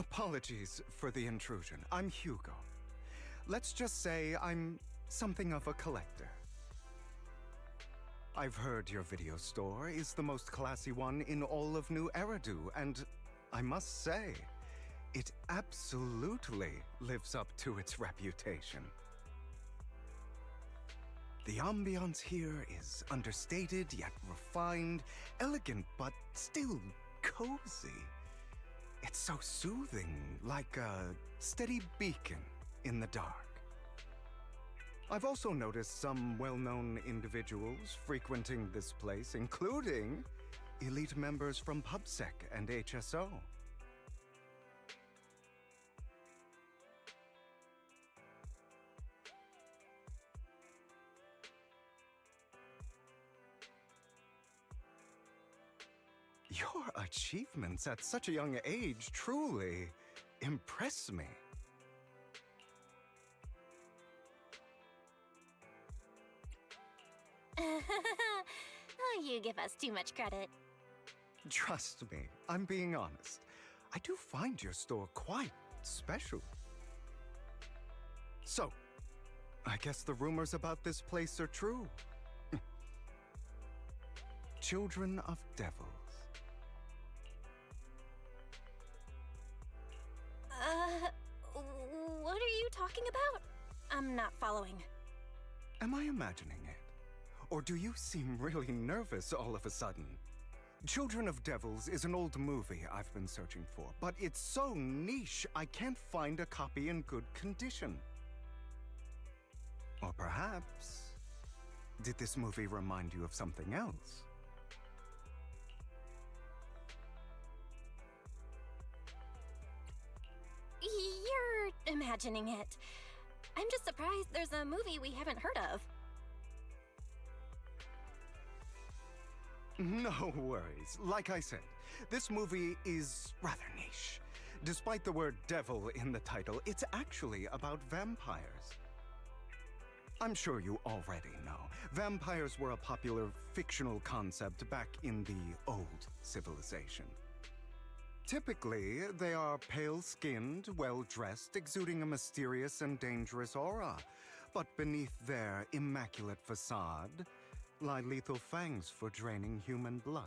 Apologies for the intrusion. I'm Hugo. Let's just say I'm something of a collector. I've heard your video store is the most classy one in all of New Eridu, and I must say, it absolutely lives up to its reputation. The ambiance here is understated yet refined, elegant but still cozy. It's so soothing, like a steady beacon in the dark. I've also noticed some well-known individuals frequenting this place, including elite members from PubSec and HSO. Your achievements at such a young age truly impress me. Oh, you give us too much credit. Trust me, I'm being honest. I do find your store quite special. So, I guess the rumors about this place are true. Children of devils. What are you talking about? I'm not following. Am I imagining it? Or do you seem really nervous all of a sudden? Children of Devils is an old movie I've been searching for, but it's so niche I can't find a copy in good condition. Or perhaps, did this movie remind you of something else? You're imagining it. I'm just surprised there's a movie we haven't heard of. No worries. Like I said, this movie is rather niche. Despite the word devil in the title, it's actually about vampires. I'm sure you already know. Vampires were a popular fictional concept back in the old civilization. Typically, they are pale-skinned, well-dressed, exuding a mysterious and dangerous aura. But beneath their immaculate facade lie lethal fangs for draining human blood.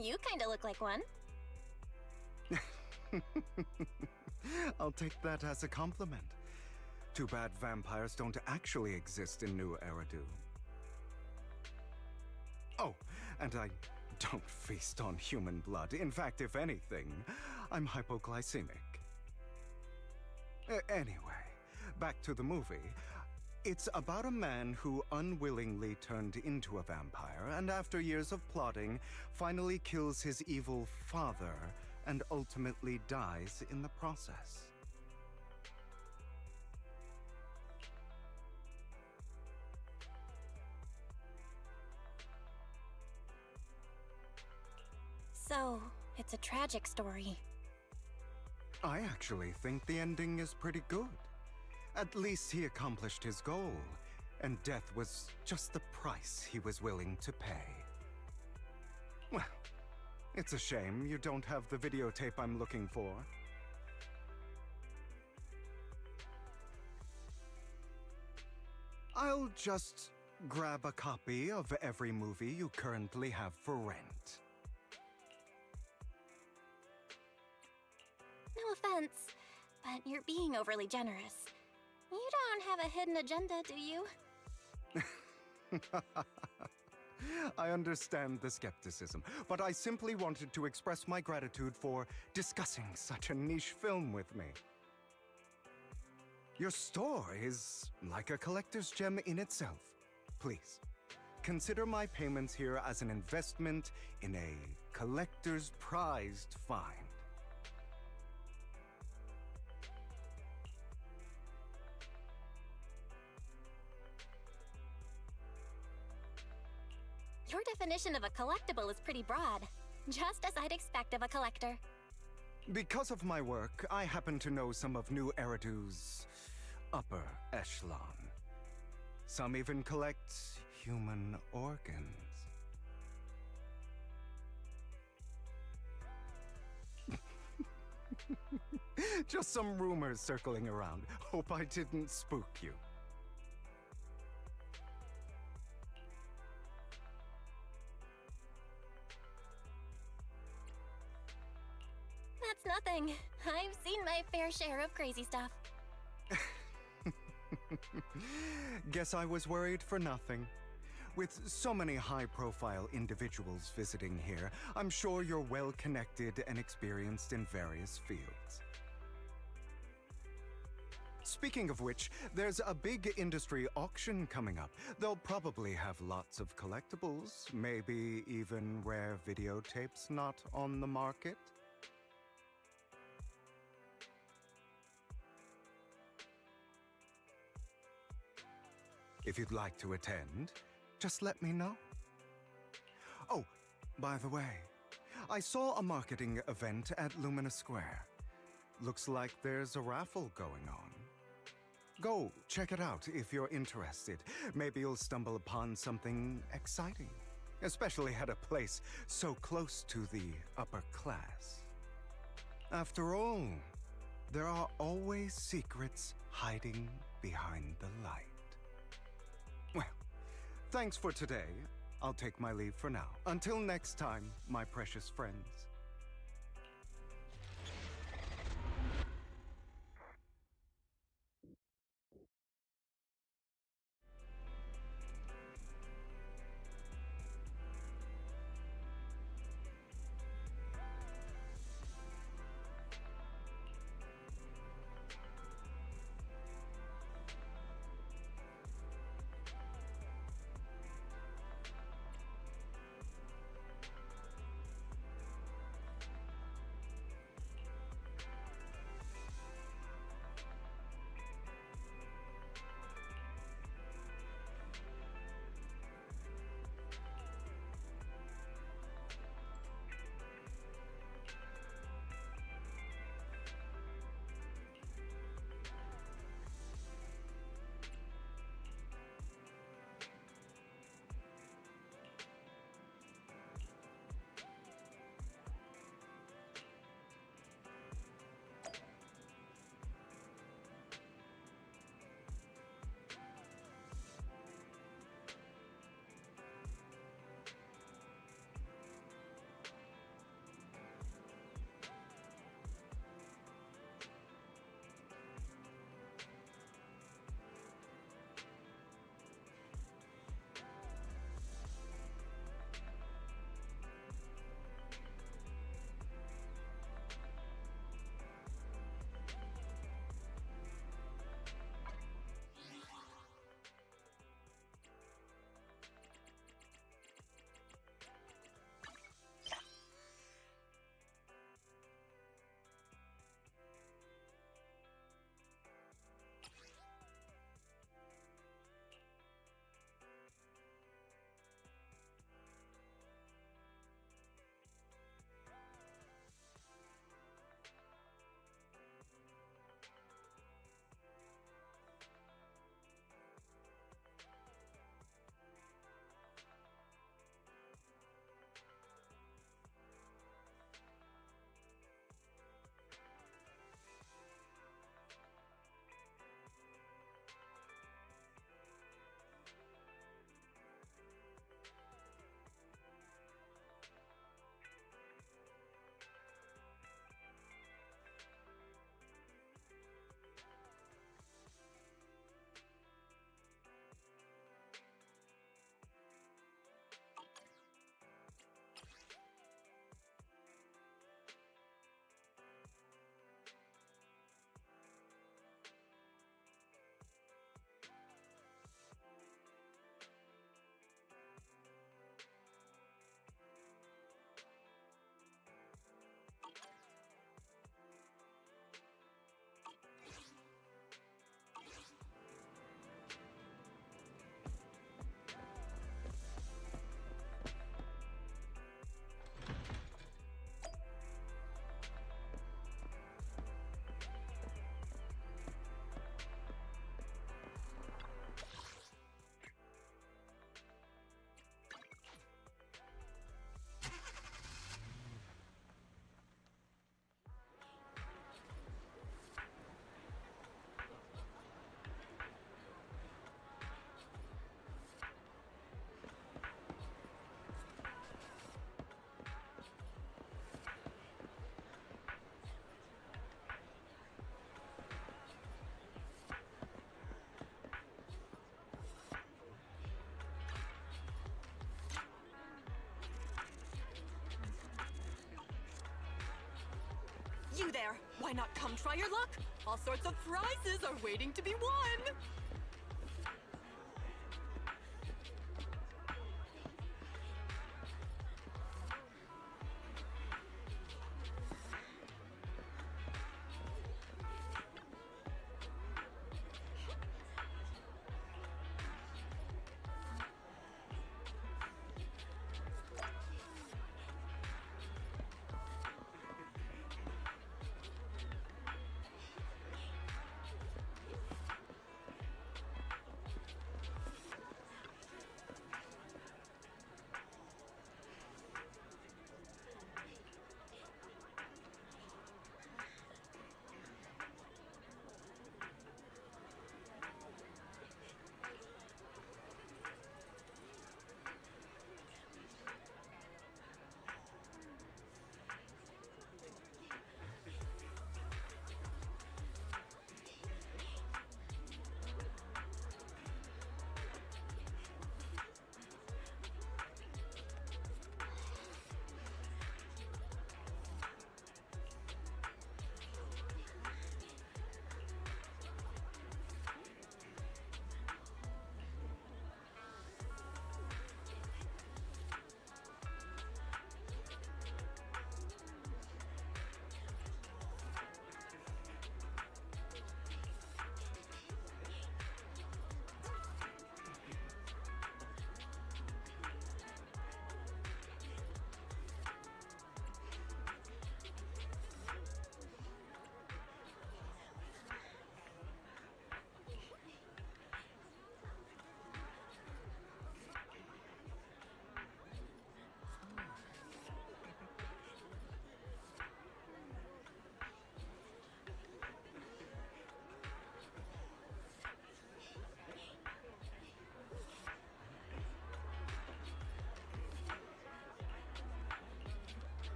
You kinda look like one. I'll take that as a compliment. Too bad vampires don't actually exist in New Eridu. Oh, and I don't feast on human blood. In fact, if anything, I'm hypoglycemic. Anyway, back to the movie. It's about a man who unwillingly turned into a vampire, and after years of plotting, finally kills his evil father and ultimately dies in the process. So, it's a tragic story. I actually think the ending is pretty good. At least he accomplished his goal, and death was just the price he was willing to pay. Well, it's a shame you don't have the videotape I'm looking for. I'll just grab a copy of every movie you currently have for rent. No offense, but you're being overly generous. You don't have a hidden agenda, do you? I understand the skepticism, but I simply wanted to express my gratitude for discussing such a niche film with me. Your store is like a collector's gem in itself. Please, consider my payments here as an investment in a collector's prized find. Your definition of a collectible is pretty broad, just as I'd expect of a collector. Because of my work, I happen to know some of New Eridu's upper echelon. Some even collect human organs. Just some rumors circling around. Hope I didn't spook you. That's nothing. I've seen my fair share of crazy stuff. Guess I was worried for nothing. With so many high-profile individuals visiting here, I'm sure you're well-connected and experienced in various fields. Speaking of which, there's a big industry auction coming up. They'll probably have lots of collectibles, maybe even rare videotapes not on the market. If you'd like to attend, just let me know. Oh, by the way, I saw a marketing event at Lumina Square. Looks like there's a raffle going on. Go check it out if you're interested. Maybe you'll stumble upon something exciting, especially at a place so close to the upper class. After all, there are always secrets hiding behind the light. Well, thanks for today. I'll take my leave for now. Until next time, my precious friends. you there. Why not come try your luck? All sorts of prizes are waiting to be won.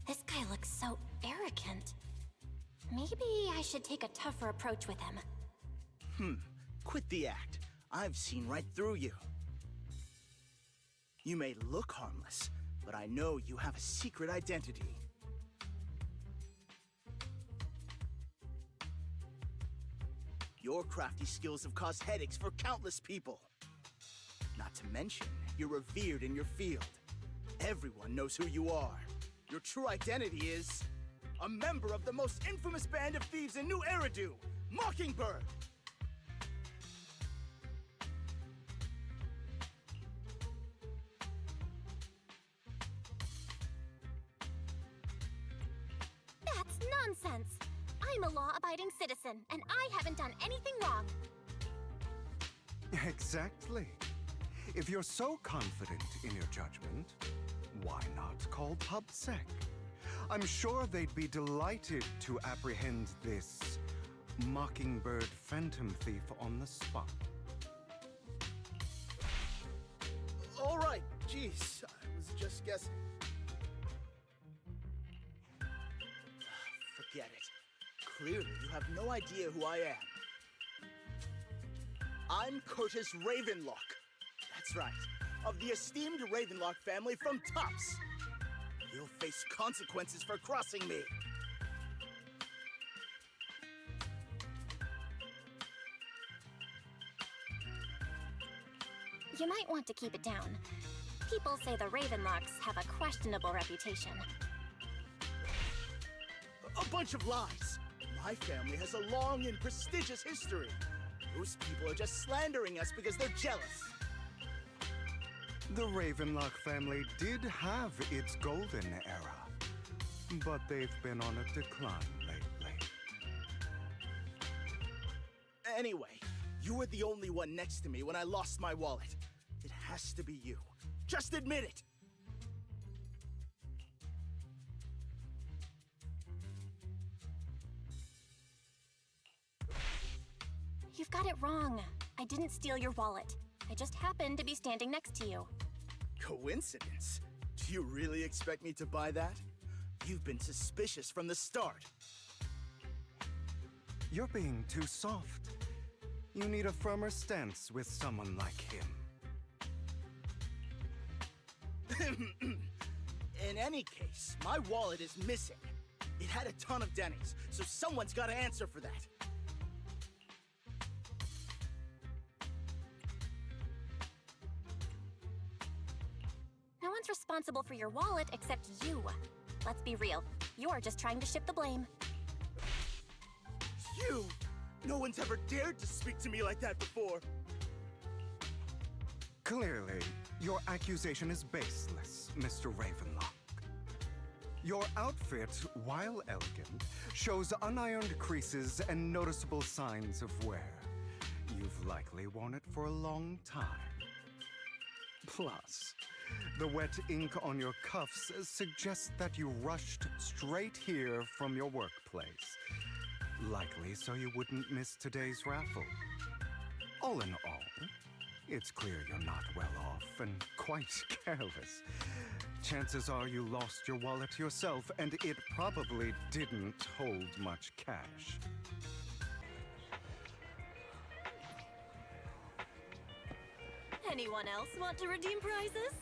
This guy looks so arrogant. Maybe I should take a tougher approach with him. Quit the act. I've seen right through you. You may look harmless, but I know you have a secret identity. Your crafty skills have caused headaches for countless people. Not to mention, you're revered in your field. Everyone knows who you are. Your true identity is a member of the most infamous band of thieves in New Eridu, Mockingbird. That's nonsense. I'm a law-abiding citizen, and I haven't done anything wrong. Exactly. If you're so confident in your judgment, why not call PubSec? I'm sure they'd be delighted to apprehend this Mockingbird Phantom Thief on the spot. All right, jeez, I was just guessing. Forget it. Clearly, you have no idea who I am. I'm Curtis Ravenlock. That's right, of the esteemed Ravenlock family from Tops. You'll face consequences for crossing me. You might want to keep it down. People say the Ravenlocks have a questionable reputation. A bunch of lies. My family has a long and prestigious history. Those people are just slandering us because they're jealous. The Ravenlock family did have its golden era, but they've been on a decline lately. Anyway, you were the only one next to me when I lost my wallet. It has to be you. Just admit it. You've got it wrong. I didn't steal your wallet. I just happened to be standing next to you. Coincidence? Do you really expect me to buy that? You've been suspicious from the start. You're being too soft. You need a firmer stance with someone like him. In any case, my wallet is missing. It had a ton of Denny's, so someone's got to answer for that. No one's responsible for your wallet except you. Let's be real. You're just trying to shift the blame. You! No one's ever dared to speak to me like that before. Clearly, your accusation is baseless, Mr. Ravenlock. Your outfit, while elegant, shows unironed creases and noticeable signs of wear. You've likely worn it for a long time. Plus, the wet ink on your cuffs suggests that you rushed straight here from your workplace. Likely so you wouldn't miss today's raffle. All in all, it's clear you're not well off and quite careless. Chances are you lost your wallet yourself, and it probably didn't hold much cash. Anyone else want to redeem prizes?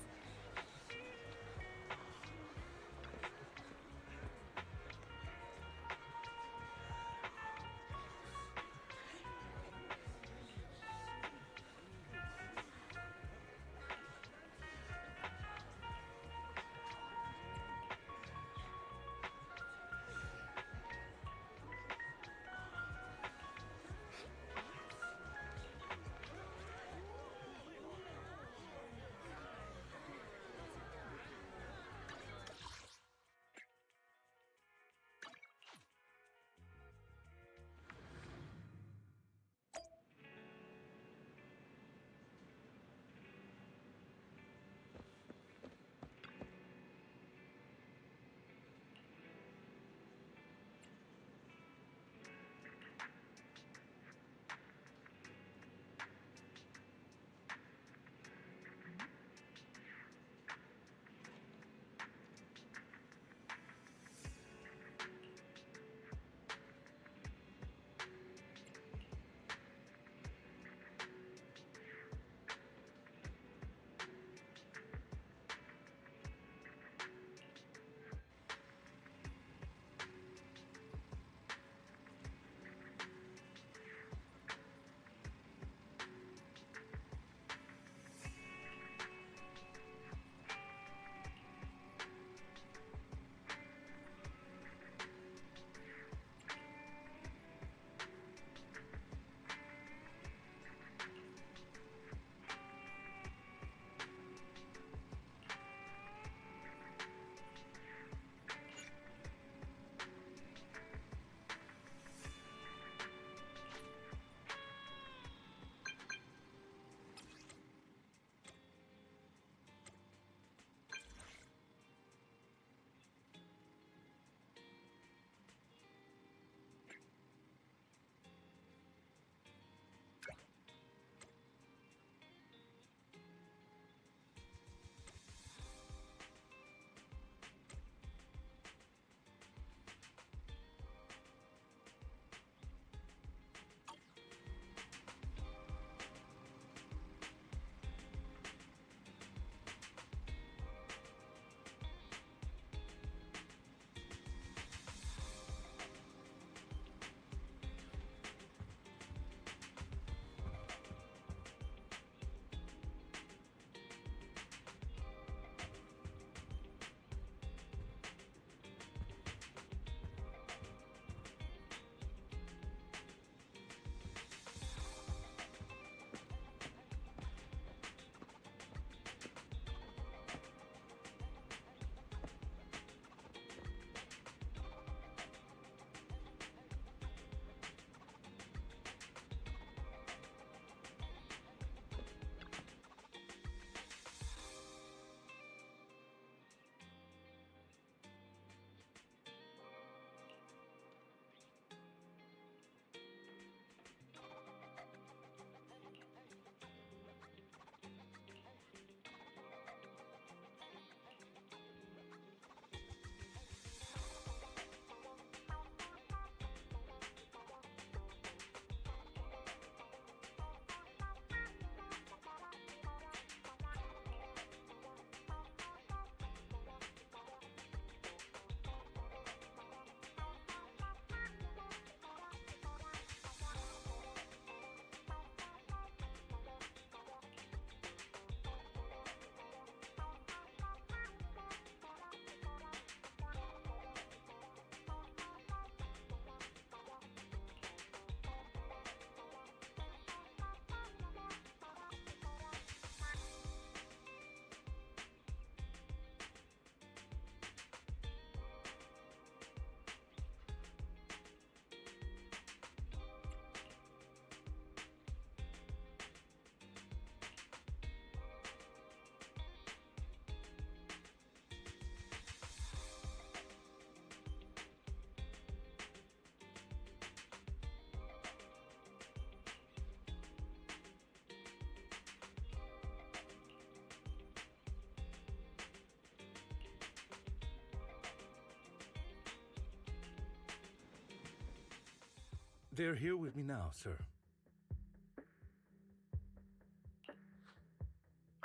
They're here with me now, sir.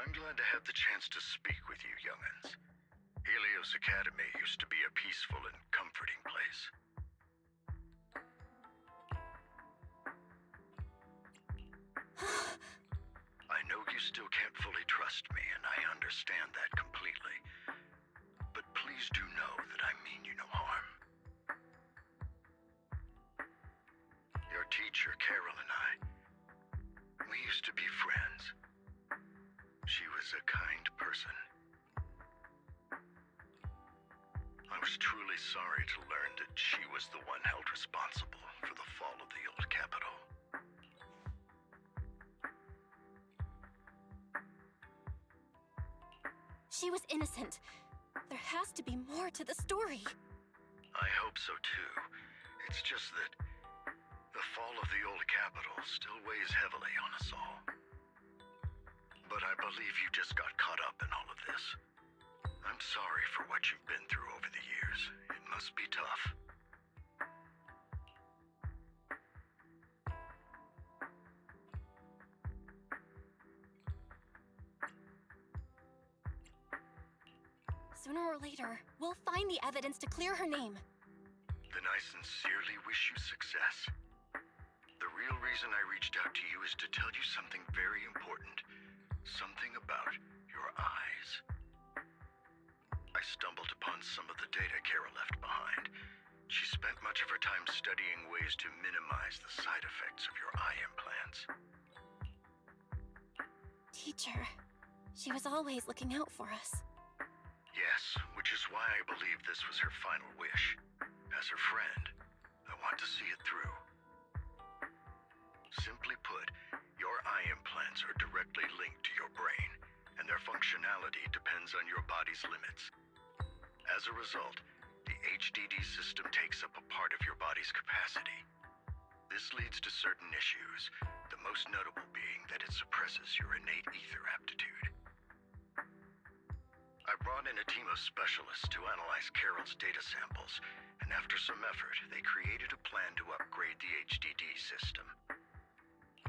I'm glad to have the chance to speak with you, young'uns. Helios Academy used to be a peaceful and comforting place. I know you still can't fully trust me, and I understand that completely. But please do know that I mean you no harm. Your teacher, Carol, and I, we used to be friends. She was a kind person. I was truly sorry to learn that she was the one held responsible for the fall of the old capital. She was innocent. There has to be more to the story. I hope so too. It's just that the fall of the old capital still weighs heavily on us all. But I believe you just got caught up in all of this. I'm sorry for what you've been through over the years. It must be tough. Sooner or later, we'll find the evidence to clear her name. Then I sincerely wish you success. The real reason I reached out to you is to tell you something very important. Something about your eyes. I stumbled upon some of the data Kara left behind. She spent much of her time studying ways to minimize the side effects of your eye implants. Teacher, she was always looking out for us. Yes, which is why I believe this was her final wish. As her friend, I want to see it through. Simply put, your eye implants are directly linked to your brain, and their functionality depends on your body's limits. As a result, the HDD system takes up a part of your body's capacity. This leads to certain issues, the most notable being that it suppresses your innate ether aptitude. I brought in a team of specialists to analyze Carol's data samples, and after some effort, they created a plan to upgrade the HDD system.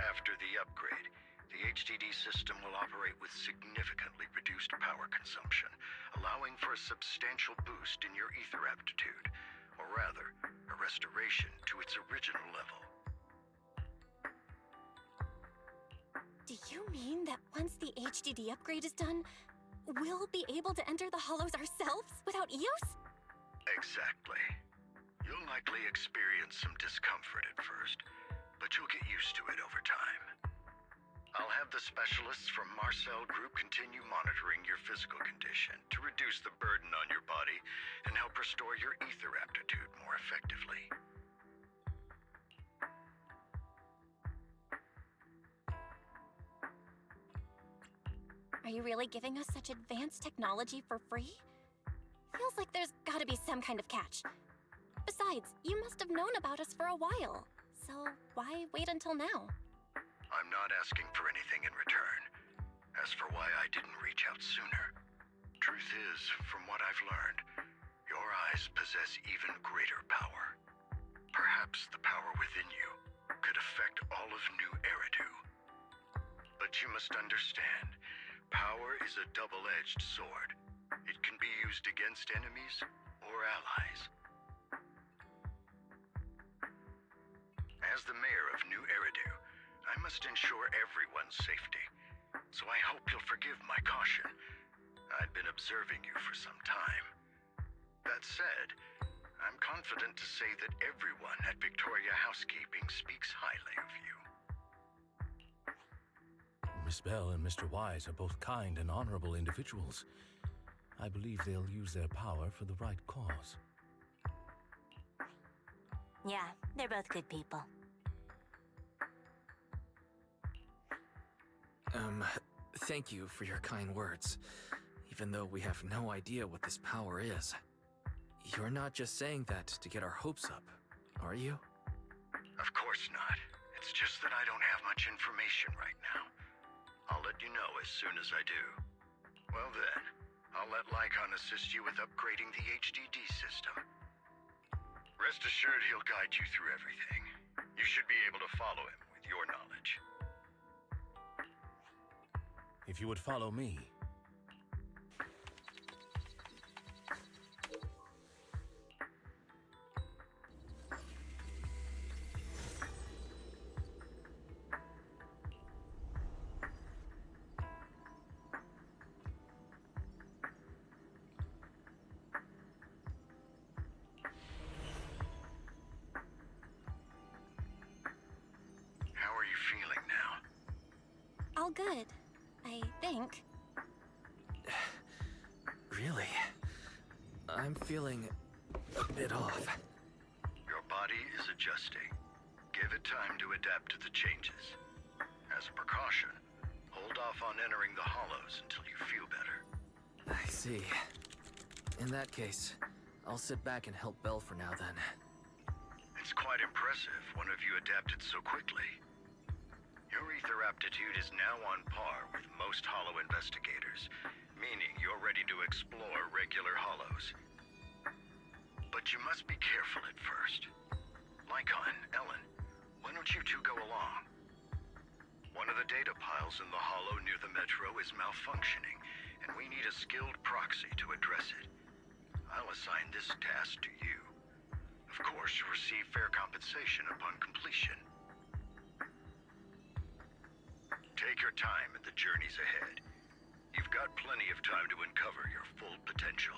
After the upgrade, the HDD system will operate with significantly reduced power consumption, allowing for a substantial boost in your ether aptitude, or rather, a restoration to its original level. Do you mean that once the HDD upgrade is done, we'll be able to enter the hollows ourselves without EOS? Exactly. You'll likely experience some discomfort at first, but you'll get used to it over time. I'll have the specialists from Marcel Group continue monitoring your physical condition to reduce the burden on your body and help restore your ether aptitude more effectively. Are you really giving us such advanced technology for free? Feels like there's gotta be some kind of catch. Besides, you must have known about us for a while, so why wait until now? I'm not asking for anything in return. As for why I didn't reach out sooner, truth is, from what I've learned, your eyes possess even greater power. Perhaps the power within you could affect all of New Eridu. But you must understand, power is a double-edged sword. It can be used against enemies or allies. As the mayor of New Eridu, I must ensure everyone's safety, so I hope you'll forgive my caution. I'd been observing you for some time. That said, I'm confident to say that everyone at Victoria Housekeeping speaks highly of you. Miss Bell and Mr. Wise are both kind and honorable individuals. I believe they'll use their power for the right cause. Yeah, they're both good people. Thank you for your kind words, even though we have no idea what this power is. You're not just saying that to get our hopes up, are you? Of course not. It's just that I don't have much information right now. I'll let you know as soon as I do. Well then, I'll let Lycon assist you with upgrading the HDD system. Rest assured he'll guide you through everything. You should be able to follow him with your knowledge. If you would follow me. How are you feeling now? All good, I think. Really? I'm feeling a bit off. Your body is adjusting. Give it time to adapt to the changes. As a precaution, hold off on entering the hollows until you feel better. I see. In that case, I'll sit back and help Belle for now then. It's quite impressive one of you adapted so quickly. Your ether aptitude is now on par with most hollow investigators, meaning you're ready to explore regular hollows. But you must be careful at first. Lycon, Ellen, why don't you two go along? One of the data piles in the hollow near the metro is malfunctioning, and we need a skilled proxy to address it. I'll assign this task to you. Of course, you'll receive fair compensation upon completion. Take your time in the journeys ahead. You've got plenty of time to uncover your full potential.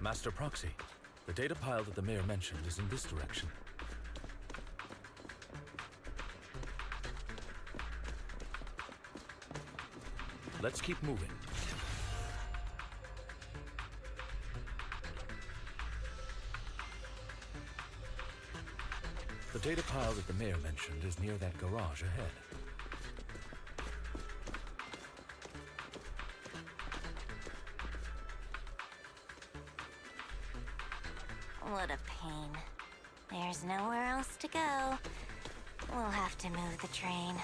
Master Proxy, the data pile that the mayor mentioned is in this direction. Let's keep moving. The data pile that the mayor mentioned is near that garage ahead. What a pain. There's nowhere else to go. We'll have to move the train.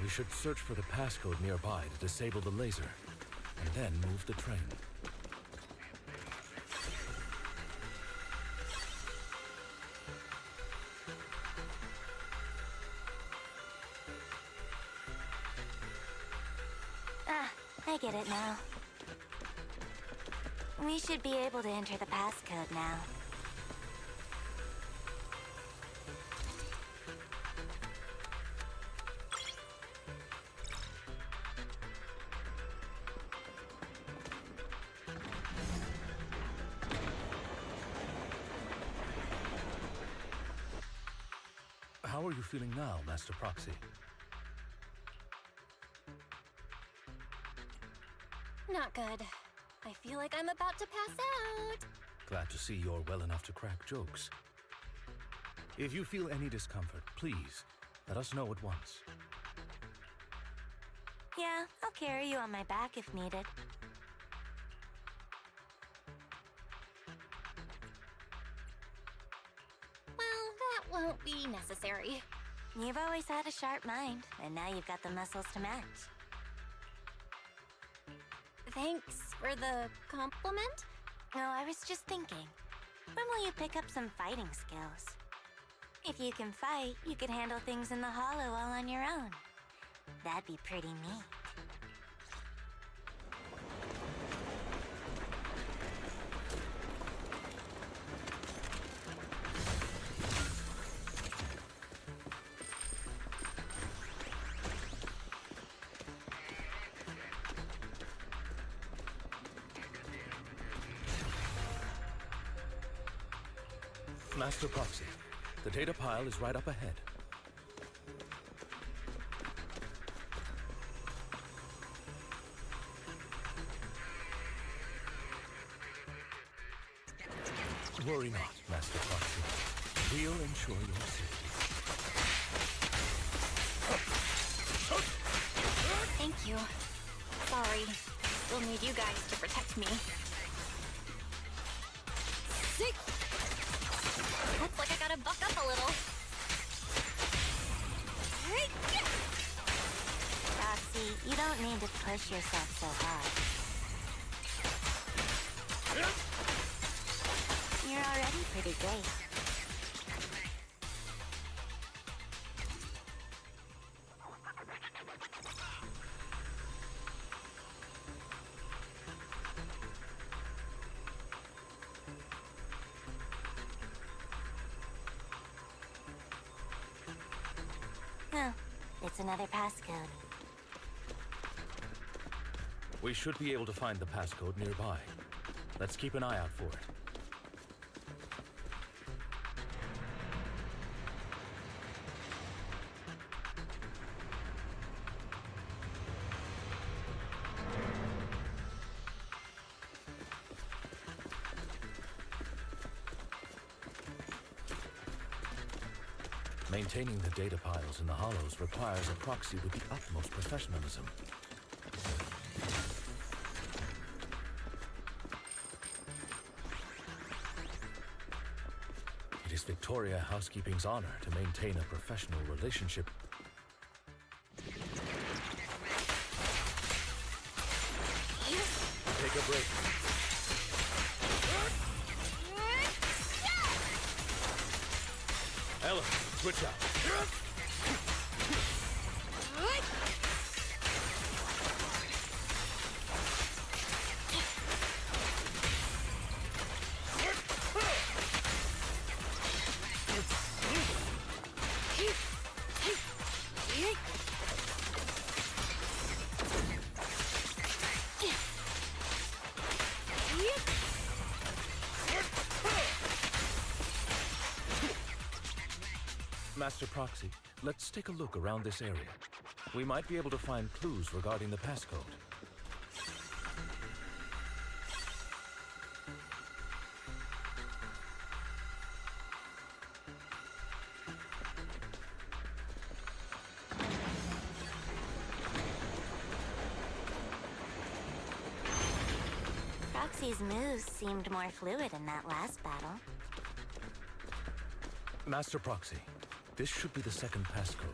We should search for the passcode nearby to disable the laser, and then move the train. Ah, I get it now. We should be able to enter the passcode now. How are you feeling now, Master Proxy? Not good. I feel like I'm about to pass out. Glad to see you're well enough to crack jokes. If you feel any discomfort, please let us know at once. Yeah, I'll carry you on my back if needed. Well, that won't be necessary. You've always had a sharp mind, and now you've got the muscles to match. Thanks for the compliment? No, I was just thinking. When will you pick up some fighting skills? If you can fight, you could handle things in the hollow all on your own. That'd be pretty neat. Master Proxy, the data pile is right up ahead. Worry not, Master Proxy. We'll ensure your safety. Thank you. Sorry. Still need you guys to protect me. Sick! Looks like I gotta buck up a little. Roxy, you don't need to push yourself so hard. You're already pretty great. Oh, it's another passcode. We should be able to find the passcode nearby. Let's keep an eye out for it. Maintaining the data piles in the hollows requires a proxy with the utmost professionalism. It is Victoria Housekeeping's honor to maintain a professional relationship. Take a break. Ella, switch out. Master Proxy, let's take a look around this area. We might be able to find clues regarding the passcode. Proxy's moves seemed more fluid in that last battle. Master Proxy, this should be the second passcode.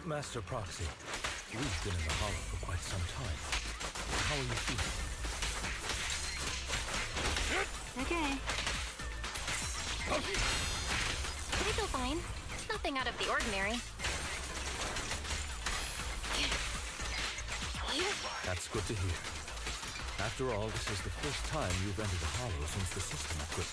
Master Proxy, we've been in the hollow for quite some time. How are you feeling? Okay. I feel fine. Nothing out of the ordinary. That's good to hear. After all, this is the first time you've entered a hollow since the system quit.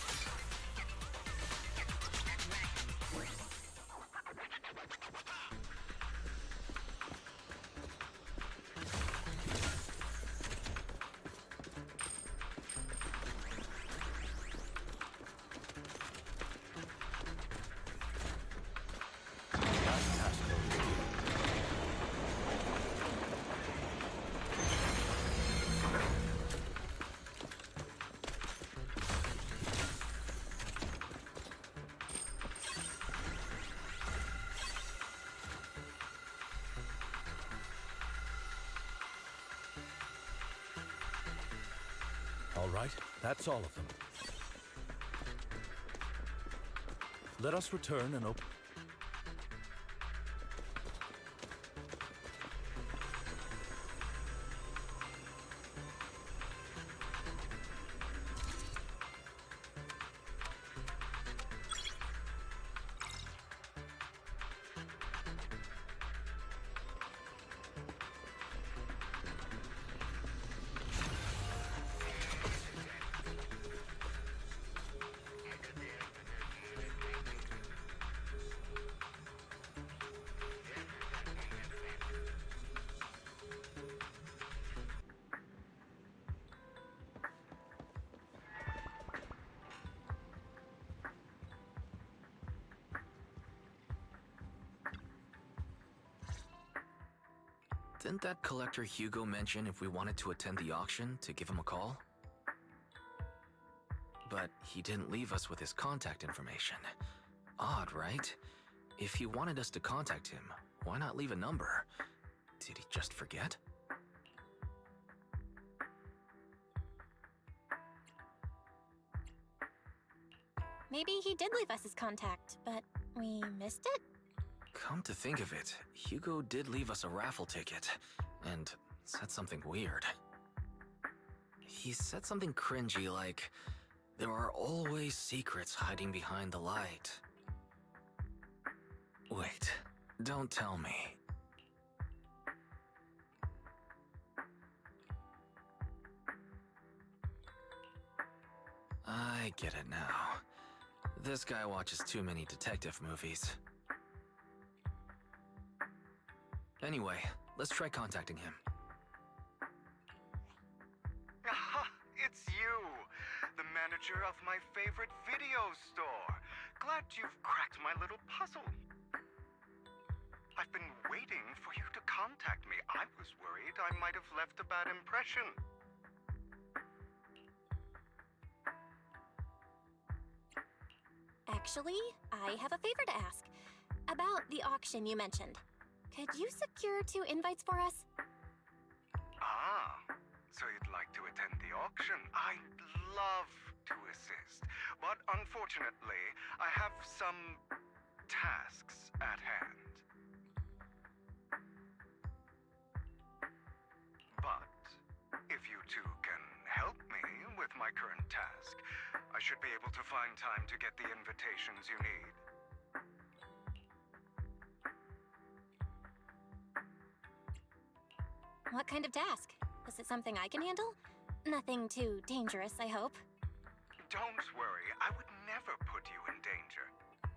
All right, That's all of them. Let us return and open... Didn't that collector Hugo mention if we wanted to attend the auction to give him a call? But he didn't leave us with his contact information. Odd, right? If he wanted us to contact him, why not leave a number? Did he just forget? Maybe he did leave us his contact, but we missed it? Come to think of it, Hugo did leave us a raffle ticket, and said something weird. He said something cringy like, "There are always secrets hiding behind the light." Wait, don't tell me. I get it now. This guy watches too many detective movies. Anyway, let's try contacting him. Aha! It's you! The manager of my favorite video store. Glad you've cracked my little puzzle. I've been waiting for you to contact me. I was worried I might have left a bad impression. Actually, I have a favor to ask. About the auction you mentioned. Could you secure 2 invites for us? Ah, so you'd like to attend the auction? I'd love to assist, but unfortunately, I have some tasks at hand. But if you two can help me with my current task, I should be able to find time to get the invitations you need. What kind of task? Is it something I can handle? Nothing too dangerous, I hope. Don't worry, I would never put you in danger.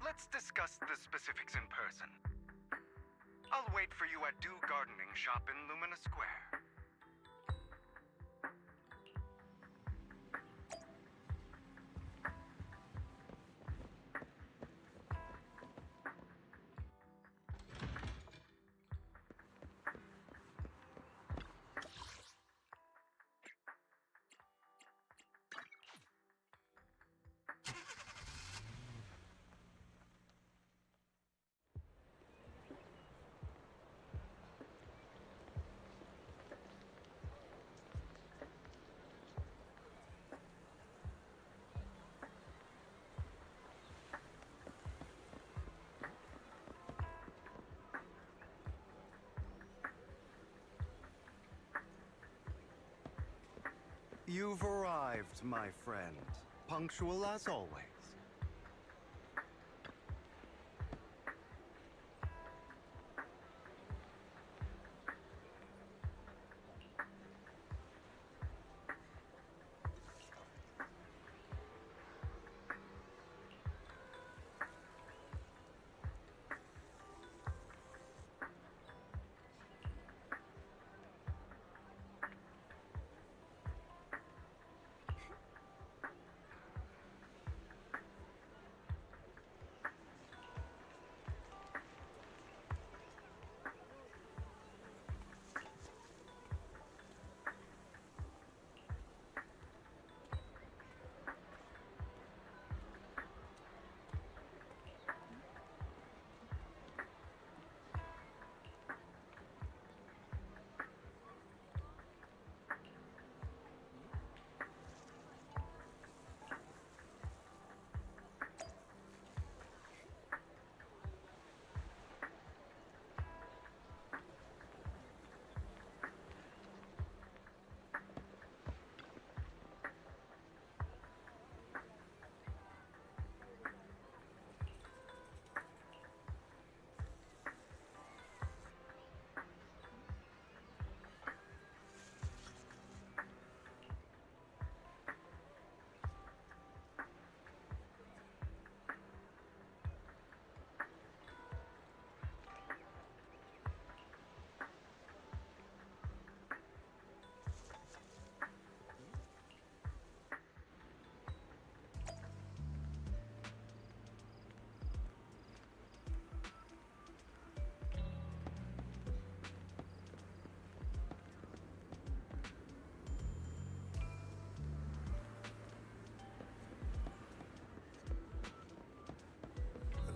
Let's discuss the specifics in person. I'll wait for you at Do Gardening Shop in Lumina Square. You've arrived, my friend. Punctual as always.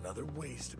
another waste.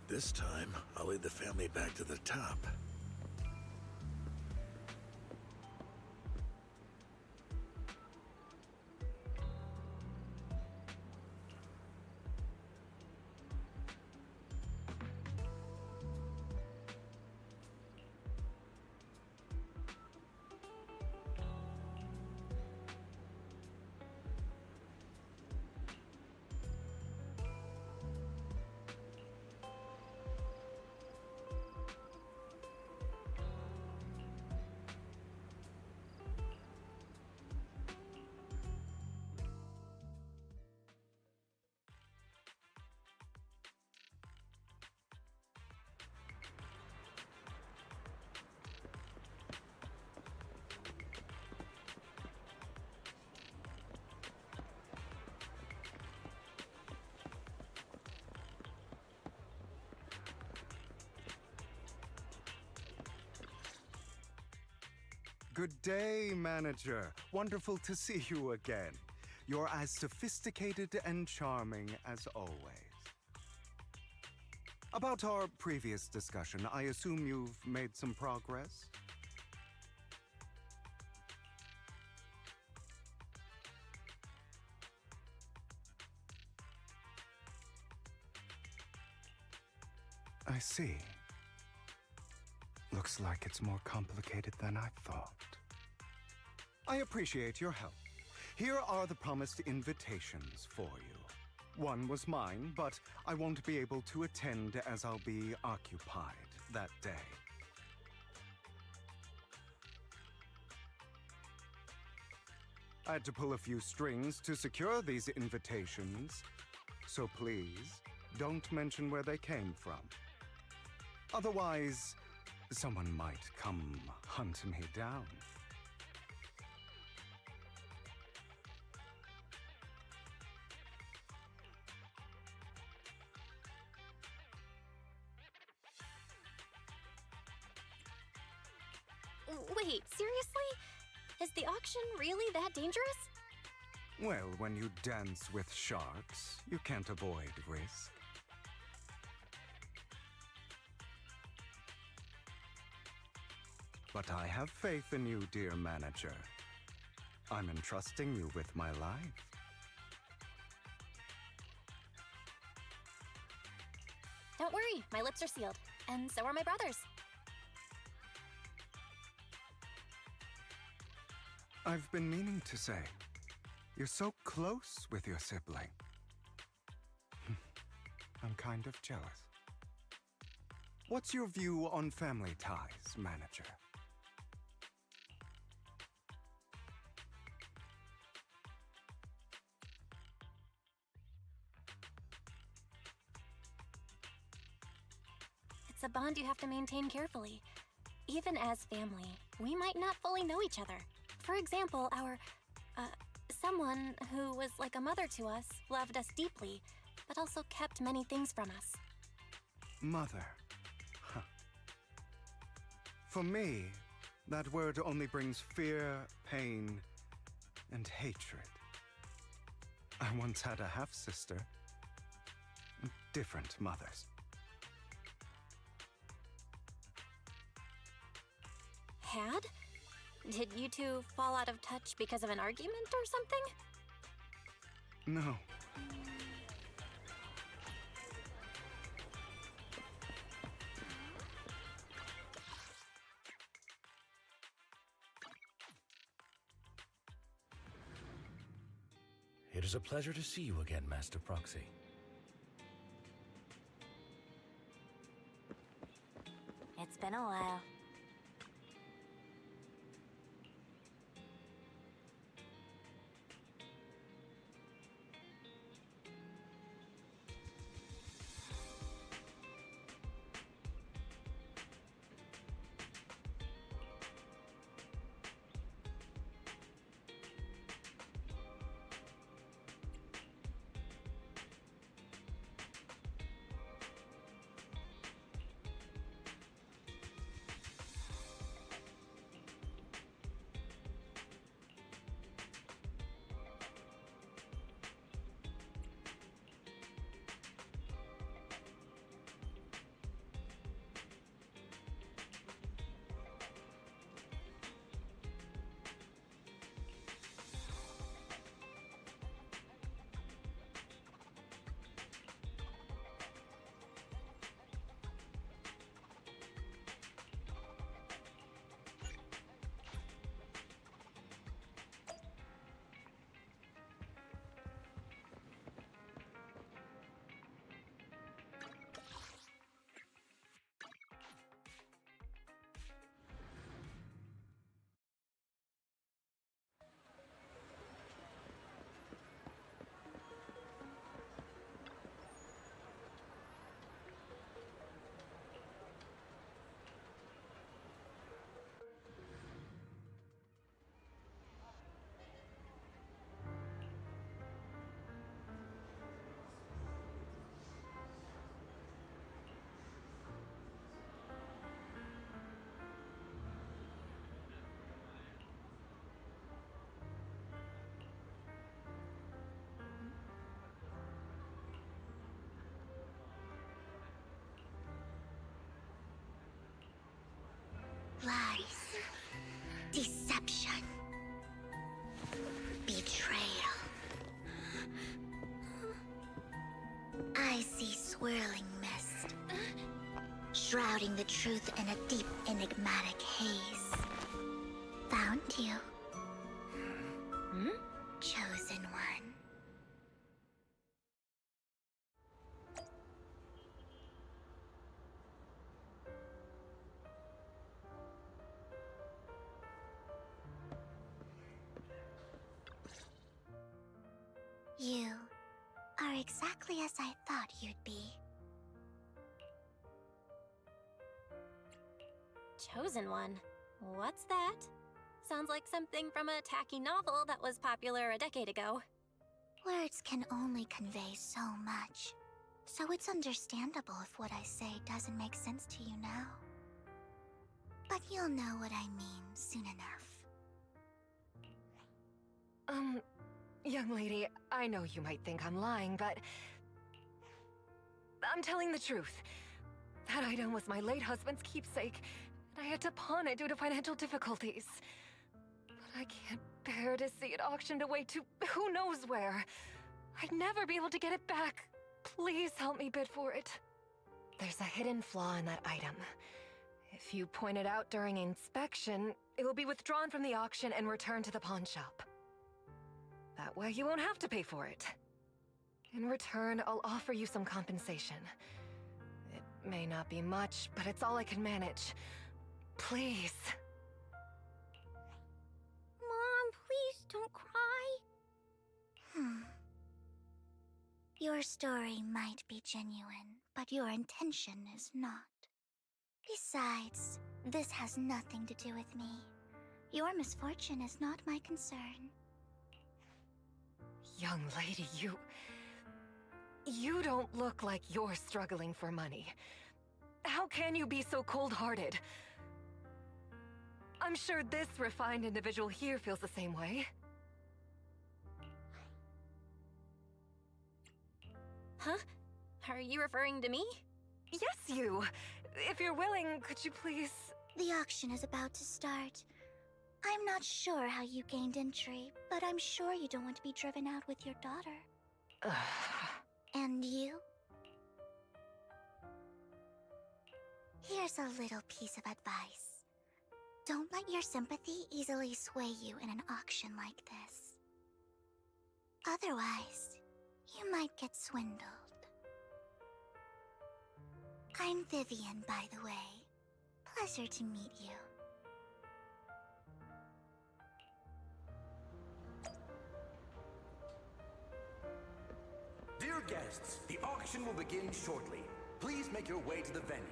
This time, I'll lead the family back to the top. Good day, Manager. Wonderful to see you again. You're as sophisticated and charming as always. About our previous discussion, I assume you've made some progress? I see. Looks like it's more complicated than I thought. I appreciate your help. Here are the promised invitations for you. One was mine, but I won't be able to attend as I'll be occupied that day. I had to pull a few strings to secure these invitations, so please, don't mention where they came from. Otherwise, someone might come hunt me down. Wait, seriously? Is the auction really that dangerous? Well, when you dance with sharks, you can't avoid risk. But I have faith in you, dear Manager. I'm entrusting you with my life. Don't worry, my lips are sealed. And so are my brother's. I've been meaning to say, you're so close with your sibling. I'm kind of jealous. What's your view on family ties, Manager? It's a bond you have to maintain carefully. Even as family, we might not fully know each other. For example, someone who was like a mother to us loved us deeply, but also kept many things from us. Mother. Huh. For me, that word only brings fear, pain, and hatred. I once had a half-sister. Different mothers. Had? Did you two fall out of touch because of an argument or something? No. It is a pleasure to see you again, Master Proxy. It's been a while. Lies. Deception. Betrayal. I see swirling mist, shrouding the truth in a deep, enigmatic haze. Found you. Chosen one. You are exactly as I thought you'd be. Chosen one? What's that? Sounds like something from a tacky novel that was popular a decade ago. Words can only convey so much, so it's understandable if what I say doesn't make sense to you now. But you'll know what I mean soon enough. Young lady, I know you might think I'm lying, but I'm telling the truth. That item was my late husband's keepsake, and I had to pawn it due to financial difficulties. But I can't bear to see it auctioned away to who knows where. I'd never be able to get it back. Please help me bid for it. There's a hidden flaw in that item. If you point it out during inspection, it will be withdrawn from the auction and returned to the pawn shop. That way you won't have to pay for it. In return, I'll offer you some compensation. It may not be much, but it's all I can manage. Please. Mom, please don't cry. Your story might be genuine, but your intention is not. Besides, this has nothing to do with me. Your misfortune is not my concern. Young lady, you don't look like you're struggling for money. How can you be so cold-hearted? I'm sure this refined individual here feels the same way. Huh? Are you referring to me? Yes, you! If you're willing, could you please... The auction is about to start. I'm not sure how you gained entry, but I'm sure you don't want to be driven out with your daughter. And you? Here's a little piece of advice. Don't let your sympathy easily sway you in an auction like this. Otherwise, you might get swindled. I'm Vivian, by the way. Pleasure to meet you. Dear guests, the auction will begin shortly. Please make your way to the venue.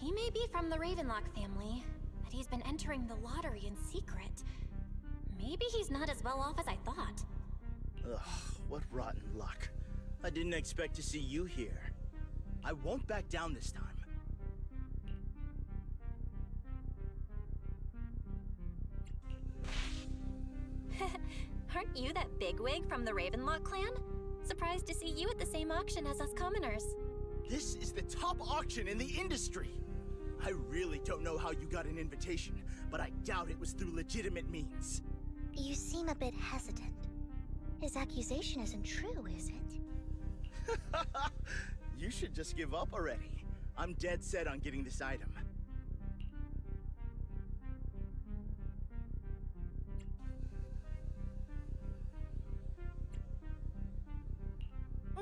He may be from the Ravenlock family, but he's been entering the lottery in secret. Maybe he's not as well off as I thought. Ugh, what rotten luck. I didn't expect to see you here. I won't back down this time. Aren't you that bigwig from the Ravenlock clan? Surprised to see you at the same auction as us commoners. This is the top auction in the industry. I really don't know how you got an invitation, but I doubt it was through legitimate means. You seem a bit hesitant. His accusation isn't true, is it? You should just give up already. I'm dead set on getting this item.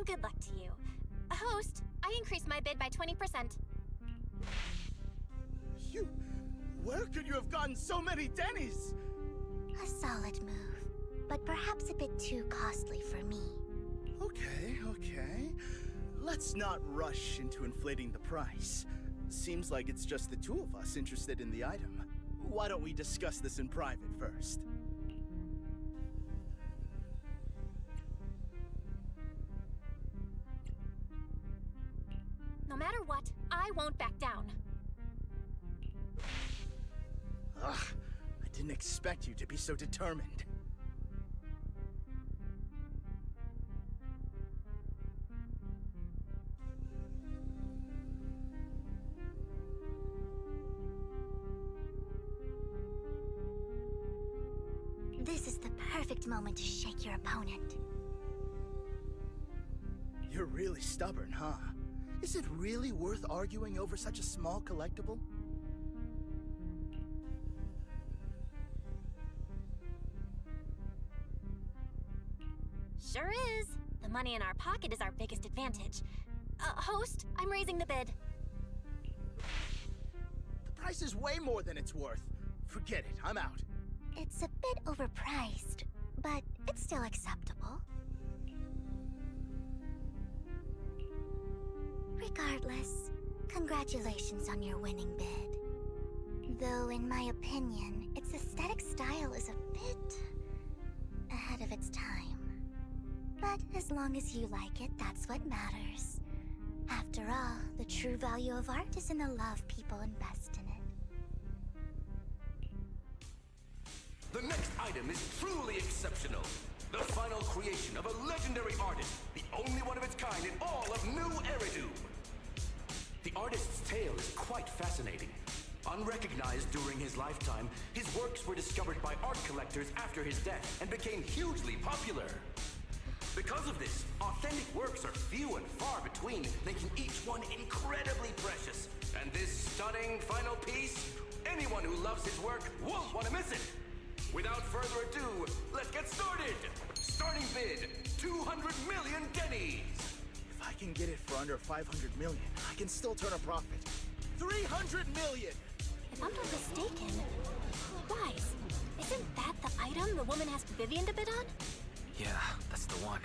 Good luck to you. Host, I increased my bid by 20%. Where could you have gotten so many Denny's? A solid move, but perhaps a bit too costly for me. Okay. Let's not rush into inflating the price. Seems like it's just the two of us interested in the item. Why don't we discuss this in private first? No matter what, I won't back down. Ugh, I didn't expect you to be so determined. This is the perfect moment to shake your opponent. You're really stubborn, huh? Is it really worth arguing over such a small collectible? Sure is. The money in our pocket is our biggest advantage. Host, I'm raising the bid. The price is way more than it's worth. Forget it, I'm out. It's a bit overpriced, but it's still acceptable. Regardless, congratulations on your winning bid. Though, in my opinion, its aesthetic style is a bit ahead of its time. But as long as you like it, that's what matters. After all, the true value of art is in the love people invest in it. The next item is truly exceptional. The final creation of a legendary artist, the only one of its kind in all of New Eridu. The artist's tale is quite fascinating. Unrecognized during his lifetime, his works were discovered by art collectors after his death and became hugely popular. Because of this, authentic works are few and far between, making each one incredibly precious. And this stunning final piece, anyone who loves his work won't want to miss it. Without further ado, let's get started! Starting bid, 200 million guineas! If I can get it for under 500 million, I can still turn a profit. 300 million! If I'm not mistaken, Wise, isn't that the item the woman asked Vivian to bid on? Yeah, that's the one.